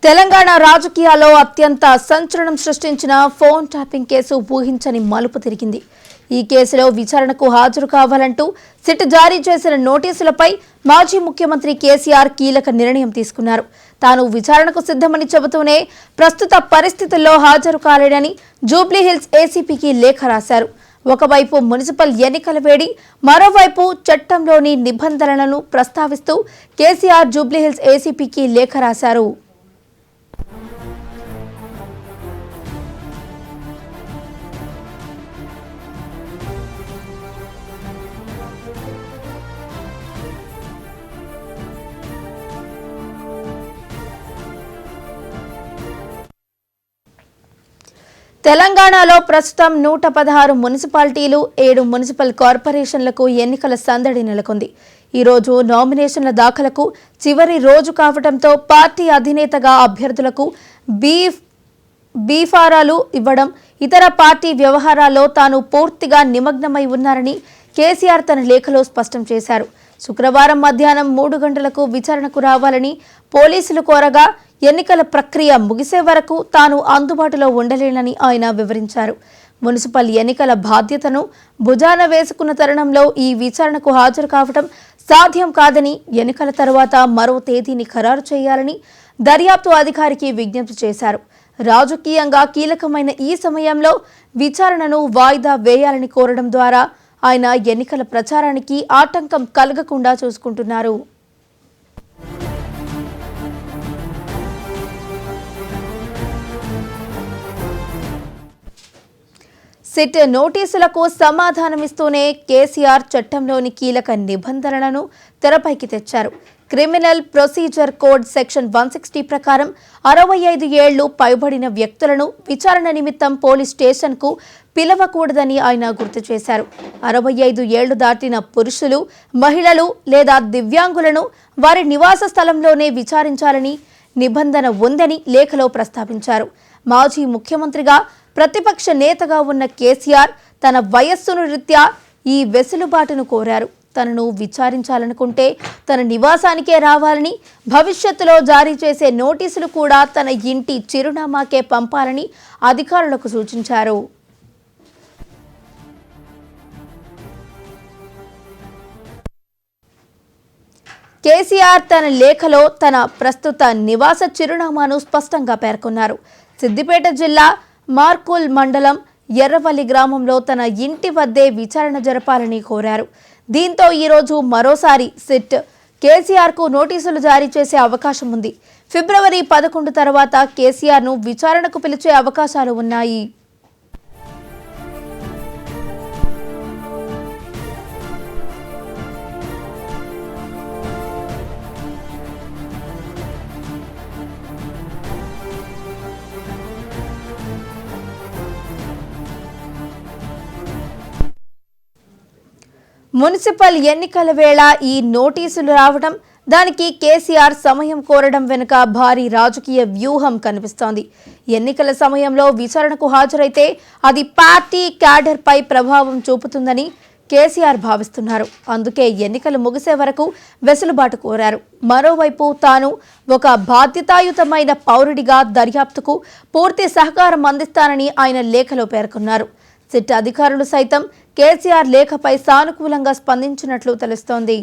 తెలంగాణ రాజకీయాల్లో అత్యంత సంచలనం సృష్టించిన ఫోన్ ట్యాపింగ్ కేసు ఊహించని మలుపు తిరిగింది. ఈ కేసులో విచారణకు హాజరు కావాలంటూ సిట్ జారీ చేసిన నోటీసులపై మాజీ ముఖ్యమంత్రి కేసీఆర్ కీలక నిర్ణయం తీసుకున్నారు. తాను విచారణకు సిద్ధమని చెబుతూనే ప్రస్తుత పరిస్థితుల్లో హాజరు కాలేడని జూబ్లీహిల్స్ ఏసీపీకి లేఖ రాశారు. ఒకవైపు మున్సిపల్ ఎన్నికల వేడి, మరోవైపు చట్టంలోని నిబంధనలను ప్రస్తావిస్తూ కేసీఆర్ జూబ్లీహిల్స్ ఏసీపీకి లేఖ రాశారు. తెలంగాణలో ప్రస్తుతం 116 మున్సిపాలిటీలు, 7 మున్సిపల్ కార్పొరేషన్లకు ఎన్నికల సందడి నెలకొంది. ఈ రోజు నామినేషన్ల దాఖలకు చివరి రోజు కావడంతో పార్టీ అధినేతగా అభ్యర్థులకు బీఫారాలు ఇవ్వడం, ఇతర పార్టీ వ్యవహారాల్లో తాను పూర్తిగా నిమగ్నమై ఉన్నారని కేసీఆర్ తన లేఖలో స్పష్టం చేశారు. శుక్రవారం మధ్యాహ్నం 3 గంటలకు విచారణకు రావాలని పోలీసులు కోరగా ఎన్నికల ప్రక్రియ ముగిసే వరకు తాను అందుబాటులో ఉండలేనని ఆయన వివరించారు. మున్సిపల్ ఎన్నికల బాధ్యతను భుజాన వేసుకున్న తరుణంలో ఈ విచారణకు హాజరు కావడం సాధ్యం కాదని, ఎన్నికల తర్వాత మరో తేదీని ఖరారు చేయాలని దర్యాప్తు అధికారికి విజ్ఞప్తి చేశారు. రాజకీయంగా కీలకమైన ఈ సమయంలో విచారణను వాయిదా వేయాలని కోరడం ద్వారా ఆయన ఎన్నికల ప్రచారానికి ఆటంకం కలగకుండా చూసుకుంటున్నారు. సిట్ నోటీసులకు సమాధానమిస్తూనే కేసీఆర్ చట్టంలోని కీలక నిబంధనలను తెరపైకి తెచ్చారు. క్రిమినల్ ప్రొసీజర్ కోడ్ సెక్షన్ 160 ప్రకారం 65 ఏళ్లు పైబడిన వ్యక్తులను విచారణ నిమిత్తం పోలీస్ స్టేషన్కు పిలవకూడదని ఆయన గుర్తు చేశారు. 65 ఏళ్లు దాటిన పురుషులు, మహిళలు లేదా దివ్యాంగులను వారి నివాస స్థలంలోనే విచారించాలని నిబంధన ఉందని లేఖలో ప్రస్తావించారు. మాజీ ముఖ్యమంత్రిగా, ప్రతిపక్ష నేతగా ఉన్న కేసీఆర్ తన వయస్సును రీత్యా ఈ వెసులుబాటును కోరారు. తనను విచారించాలనుకుంటే తన నివాసానికే రావాలని, భవిష్యత్తులో జారీ చేసే నోటీసులు కూడా తన ఇంటి చిరునామాకే పంపాలని అధికారులకు సూచించారు. కేసీఆర్ తన లేఖలో తన ప్రస్తుత నివాస చిరునామాను స్పష్టంగా పేర్కొన్నారు. సిద్దిపేట జిల్లా మార్కుల్ మండలం ఎర్రవల్లి గ్రామంలో తన ఇంటి వద్దే విచారణ జరపాలని కోరారు. దీంతో ఈరోజు మరోసారి సిట్ కేసీఆర్కు నోటీసులు జారీ చేసే అవకాశం ఉంది. ఫిబ్రవరి 11 తర్వాత కేసీఆర్ను విచారణకు పిలిచే అవకాశాలు ఉన్నాయి. మున్సిపల్ ఎన్నికల వేళ ఈ నోటీసులు రావడం, దానికి కేసీఆర్ సమయం కోరడం వెనుక భారీ రాజకీయ వ్యూహం కనిపిస్తోంది. ఎన్నికల సమయంలో విచారణకు హాజరైతే అది పార్టీ క్యాడర్పై ప్రభావం చూపుతుందని కేసీఆర్ భావిస్తున్నారు. అందుకే ఎన్నికలు ముగిసే వరకు వెసులుబాటు కోరారు. మరోవైపు తాను ఒక బాధ్యతాయుతమైన పౌరుడిగా దర్యాప్తుకు పూర్తి సహకారం అందిస్తానని ఆయన లేఖలో పేర్కొన్నారు. సిట్ అధికారులు సైతం కేసీఆర్ లేఖపై సానుకూలంగా స్పందించినట్లు తెలుస్తోంది.